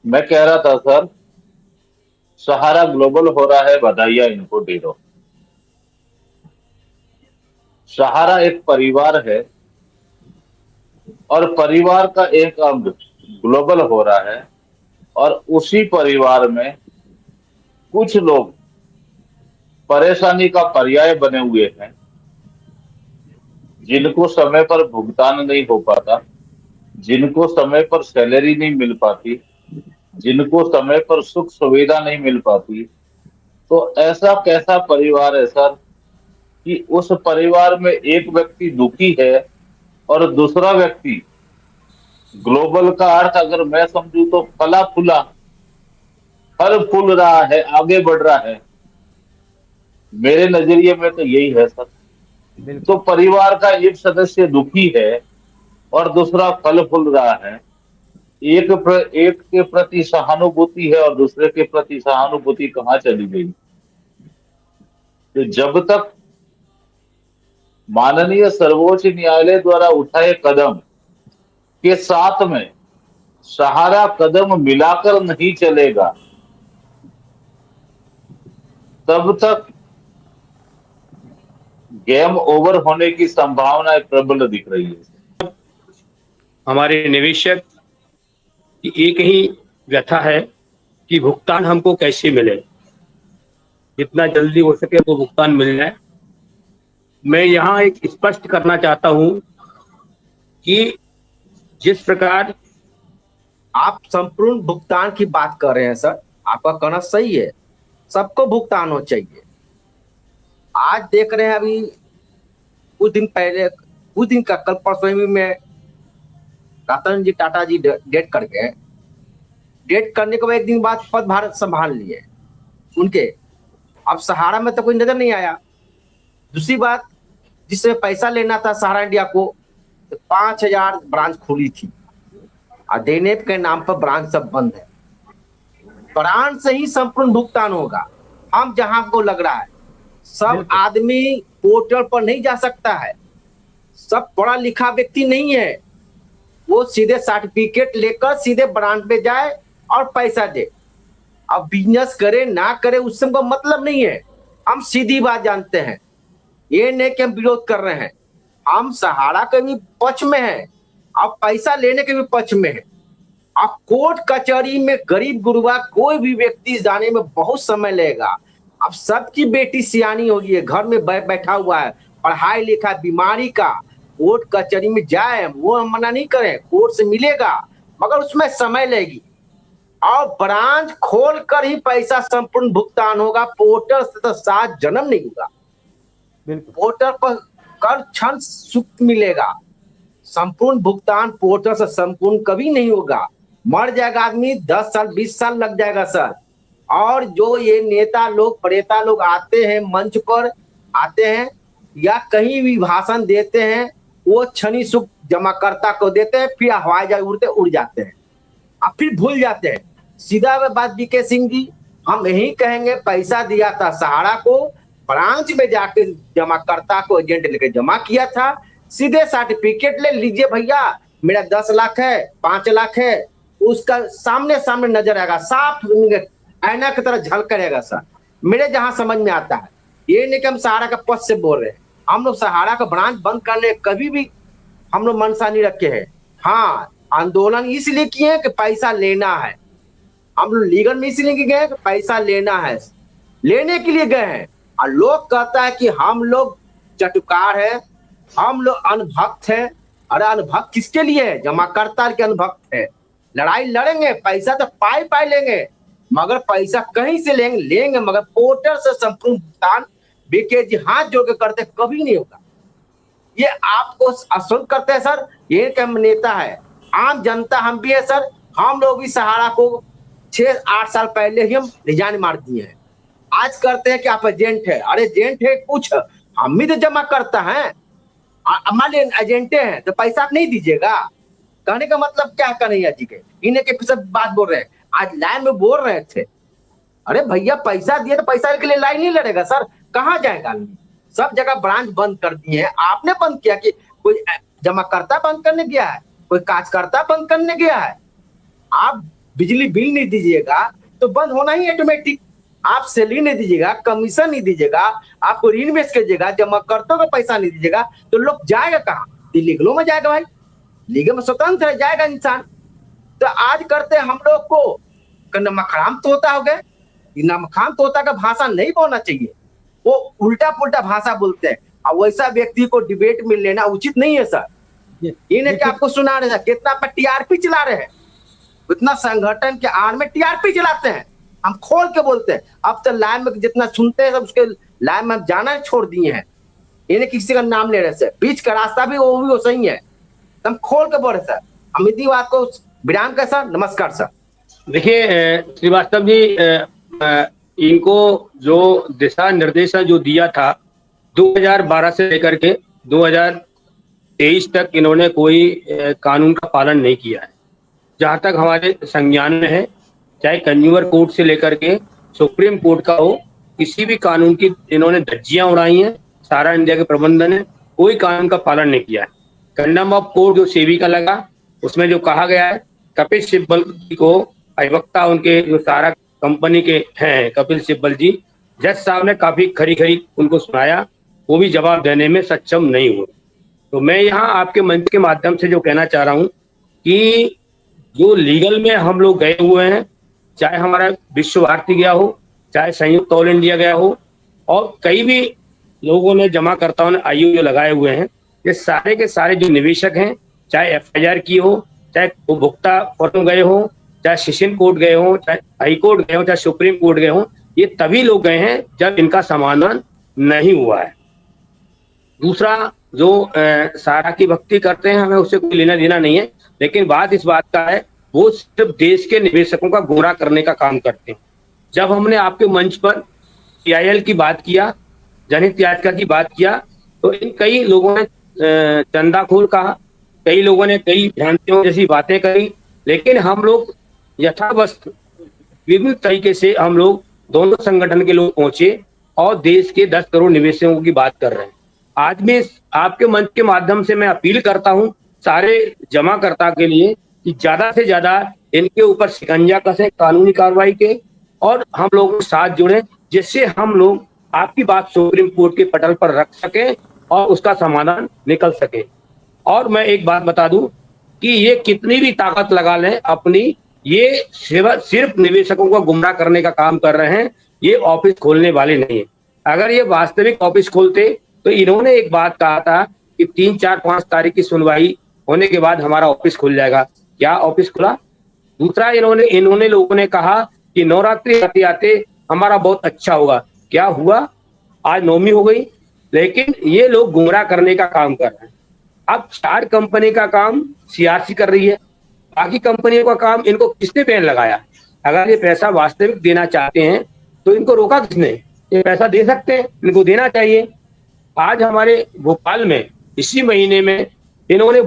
मैं कह रहा था सर, सहारा ग्लोबल हो रहा है, बधाइयां इनको दे दो। सहारा एक परिवार है और परिवार का एक अंग ग्लोबल हो रहा है, और उसी परिवार में कुछ लोग परेशानी का पर्याय बने हुए हैं, जिनको समय पर भुगतान नहीं हो पाता, जिनको समय पर सैलरी नहीं मिल पाती, जिनको समय पर सुख सुविधा नहीं मिल पाती। तो ऐसा कैसा परिवार है सर कि उस परिवार में एक व्यक्ति दुखी है और दूसरा व्यक्ति, ग्लोबल का अर्थ अगर मैं समझू तो फला फूला, फल फूल रहा है, आगे बढ़ रहा है। मेरे नजरिए में तो यही है सर। तो बिल्कुल। परिवार का एक सदस्य दुखी है और दूसरा फल फूल रहा है। एक के प्रति सहानुभूति है और दूसरे के प्रति सहानुभूति कहाँ चली गई? तो जब तक माननीय सर्वोच्च न्यायालय द्वारा उठाए कदम के साथ में सहारा कदम मिलाकर नहीं चलेगा, तब तक गेम ओवर होने की संभावना प्रबल दिख रही है। हमारे निवेशक की एक ही व्यथा है कि भुगतान हमको कैसे मिले, जितना जल्दी हो सके वो भुगतान मिल जाए। मैं यहाँ एक स्पष्ट करना चाहता हूँ कि जिस प्रकार आप संपूर्ण भुगतान की बात कर रहे हैं सर, आपका कहना सही है, सबको भुगतान हो चाहिए। आज देख रहे हैं अभी कुछ दिन पहले, कुछ दिन का कल परसों ही में रतन जी टाटा जी डेट कर गए। डेट करने के बाद एक दिन बाद पद भारत संभाल लिए उनके। अब सहारा में तो कोई नजर नहीं आया। दूसरी बात, जिससे पैसा लेना था सहारा इंडिया को, तो 5,000 ब्रांच खुली थी और देने के नाम पर ब्रांच सब बंद है। ब्रांच से ही संपूर्ण भुगतान होगा। हम जहां को लग रहा है सब आदमी पोर्टल पर नहीं जा सकता है, सब पढ़ा लिखा व्यक्ति नहीं है। वो सीधे सर्टिफिकेट लेकर सीधे ब्रांच पे जाए और पैसा दे। अब बिजनेस करे ना करे उससे हमको मतलब नहीं है। हम सीधी बात जानते हैं, ये नहीं कि हम विरोध कर रहे हैं। हम सहारा के भी पक्ष में है और पैसा लेने के भी पक्ष में है। अब कोर्ट कचहरी में गरीब गुरुबा कोई भी व्यक्ति जाने में बहुत समय लगेगा। अब सबकी बेटी सियानी होगी है, घर में बैठा हुआ है, पढ़ाई लिखा, बीमारी का, कोर्ट कचहरी में जाए वो हम मना नहीं करें, कोर्ट से मिलेगा, मगर उसमें समय लगेगी। और ब्रांच खोल कर ही पैसा संपूर्ण भुगतान होगा, पोर्टल से तो 7 जन्म नहीं होगा। पोर्टल पर कर क्षण सुख मिलेगा, संपूर्ण भुगतान पोर्टल से संपूर्ण कभी नहीं होगा। मर जाएगा आदमी, 10 साल 20 साल लग जाएगा सर। और जो ये नेता लोग प्रेता लोग आते हैं, मंच पर आते हैं या कहीं भी भाषण देते हैं, वो क्षणी सुख जमाकर्ता को देते हैं, फिर हवाई जहाज उड़ते उड़ जाते हैं और फिर भूल जाते हैं। सीधा बात बीके सिंह जी, हम यही कहेंगे, पैसा दिया था सहारा को, ब्रांच में जाके जमाकर्ता को एजेंट लेके जमा किया था, सीधे सर्टिफिकेट ले लीजिए भैया, मेरा 10 लाख है, 5 लाख है, उसका सामने सामने नजर आएगा, साफ ऐना की तरह झलक रहेगा सर। मेरे जहां समझ में आता है, ये नहीं कि हम सहारा का पद से बोल रहे हैं। हम लोग सहारा का ब्रांच बंद करने कभी भी हम लोग मनसा नहीं रखे हैं। हाँ, आंदोलन इसलिए किए कि पैसा लेना है। हम लोग लीगल में इसलिए गए कि पैसा लेना है, लेने के लिए गए हैं। और लोग कहता है कि हम लोग चटुकार है, हम लोग अनभक्त है। अरे अनभक्त किसके लिए है? जमाकर्ता के अनभक्त है। लड़ाई लड़ेंगे, पैसा तो पाई पाई लेंगे, मगर पैसा कहीं से लेंगे मगर पोर्टल से संपूर्ण भुगतान बीके जी हाथ जोड़ के करते कभी नहीं होगा। ये आपको आश्वस्त करते हैं सर, ये क्या नेता है? आम जनता हम भी है सर। हम लोग भी सहारा को 6-8 साल पहले ही हम रिजाइन मार दिए हैं। आज करते हैं कि आप एजेंट है। अरे एजेंट है कुछ, हम भी तो जमा करता है। मान लीजिए एजेंटे हैं तो पैसा आप नहीं दीजिएगा, कहने का मतलब क्या कन्हैया जी के इन्हें के पीछे बात बोल रहे हैं। आज लाइन में बोल रहे थे, अरे भैया पैसा दिए तो पैसा के लिए लाइन नहीं लड़ेगा सर, कहाँ जाएगा आदमी? सब जगह ब्रांच बंद कर दिए हैं। आपने बंद किया कि कोई जमाकर्ता बंद करने गया है, कोई काजकर्ता बंद करने गया है? आप बिजली बिल नहीं दीजिएगा तो बंद होना ही ऑटोमेटिक। आप सैलरी नहीं दीजिएगा, कमीशन नहीं दीजिएगा, आपको इन्वेस्ट कीजिएगा, जमा करते का पैसा नहीं दीजिएगा, तो लोग जाएगा कहाँ? लीगलों में जाएगा भाई, लीगल में स्वतंत्र है, जाएगा इंसान। तो आज करते हम लोग को नमखाम तोता हो गए। नमखाम तोता का भाषा नहीं बोलना चाहिए, वो उल्टा पुल्टा भाषा बोलते हैं, और वैसा व्यक्ति को डिबेट में लेना उचित नहीं है सर। इन्हें क्या आपको सुना रहे हैं कितना पर टीआरपी चला रहे हैं, इतना संगठन के आड़ में टीआरपी चलाते हैं, हम खोल के बोलते हैं। अब तो लाइव में जितना सुनते हैं सब उसके लाइव में हम जाना छोड़ दिए हैं, इन्हें किसी का नाम ले रहे सर, बीच का रास्ता भी वो सही है, हम खोल के बोल रहे सर। अमित बात को विराम का सर, नमस्कार सर। देखिए श्रीवास्तव जी, इनको जो दिशा निर्देशन जो दिया था 2012 से लेकर के 2023 तक, इन्होंने कोई कानून का पालन नहीं किया है। जहां तक हमारे संज्ञान में है, चाहे कंज्यूमर कोर्ट से लेकर के सुप्रीम कोर्ट का हो, किसी भी कानून की इन्होंने धज्जियां उड़ाई हैं। सारा इंडिया के प्रबंधन ने कोई कानून का पालन नहीं किया है। कंडम ऑफ कोर्ट जो सेबी का लगा, उसमें जो कहा गया है कपिल सिब्बल को, अधिवक्ता उनके जो सारा कंपनी के हैं कपिल सिब्बल जी, जज साहब ने काफी खरी खरी उनको सुनाया, वो भी जवाब देने में सक्षम नहीं हुए। तो मैं यहाँ आपके मंच के माध्यम से जो कहना चाह रहा हूँ कि जो लीगल में हम लोग गए हुए हैं, चाहे हमारा विश्व भारती गया हो, चाहे संयुक्त ऑल इंडिया गया हो, और कई भी लोगों ने जमाकर्ताओं ने आईओ जो लगाए हुए हैं, ये सारे के सारे जो निवेशक हैं, चाहे एफआईआर की हो, चाहे उपभोक्ता फोरम गए हो, चाहे सेशन कोर्ट गए हो, चाहे हाई कोर्ट गए हो, चाहे सुप्रीम कोर्ट गए हो, ये तभी लोग गए हैं जब इनका समाधान नहीं हुआ है। दूसरा, जो सारा की भक्ति करते हैं, हमें उससे कोई लेना देना नहीं है, लेकिन बात इस बात का है, वो सिर्फ देश के निवेशकों का गुमराह करने का काम करते हैं। जब हमने आपके मंच पर पीआईएल की बात किया, जनहित याचिका की बात किया, तो इन कई लोगों ने चंदाखोर कहा, कई लोगों ने कई भ्रांतियों जैसी बातें करी, लेकिन हम लोग यथावस्थ विभिन्न तरीके से हम लोग दोनों संगठन के लोग पहुंचे और देश के 10 करोड़ निवेशकों की बात कर रहे हैं। आज भी आपके मंच के माध्यम से मैं अपील करता हूं सारे जमाकर्ता के लिए कि ज्यादा से ज्यादा इनके ऊपर शिकंजा कसें कानूनी कार्रवाई के, और हम लोग साथ जुड़े, जिससे हम लोग आपकी बात सुप्रीम कोर्ट के पटल पर रख सके और उसका समाधान निकल सके। और मैं एक बात बता दूं कि ये कितनी भी ताकत लगा लें अपनी, ये सिर्फ निवेशकों को गुमराह करने का काम कर रहे हैं, ये ऑफिस खोलने वाले नहीं है। अगर ये वास्तविक ऑफिस खोलते तो इन्होंने एक बात कहा था कि 3, 4, 5 तारीख की सुनवाई होने के बाद हमारा ऑफिस खुल जाएगा। क्या ऑफिस खुला? दूसरा, इन्होंने लोगों ने कहा कि नवरात्रि आते आते हमारा बहुत अच्छा होगा। क्या हुआ? आज नवमी हो गई, लेकिन ये लोग गुमराह करने का काम कर रहे हैं। अब 4 कंपनी का काम सीआरसी कर रही है, बाकी कंपनियों का काम इनको किसने बैन लगाया? अगर ये पैसा वास्तविक देना चाहते हैं तो इनको रोका किसने? ये पैसा दे सकते हैं, इनको देना चाहिए। आज हमारे भोपाल में इसी महीने में इन्होंने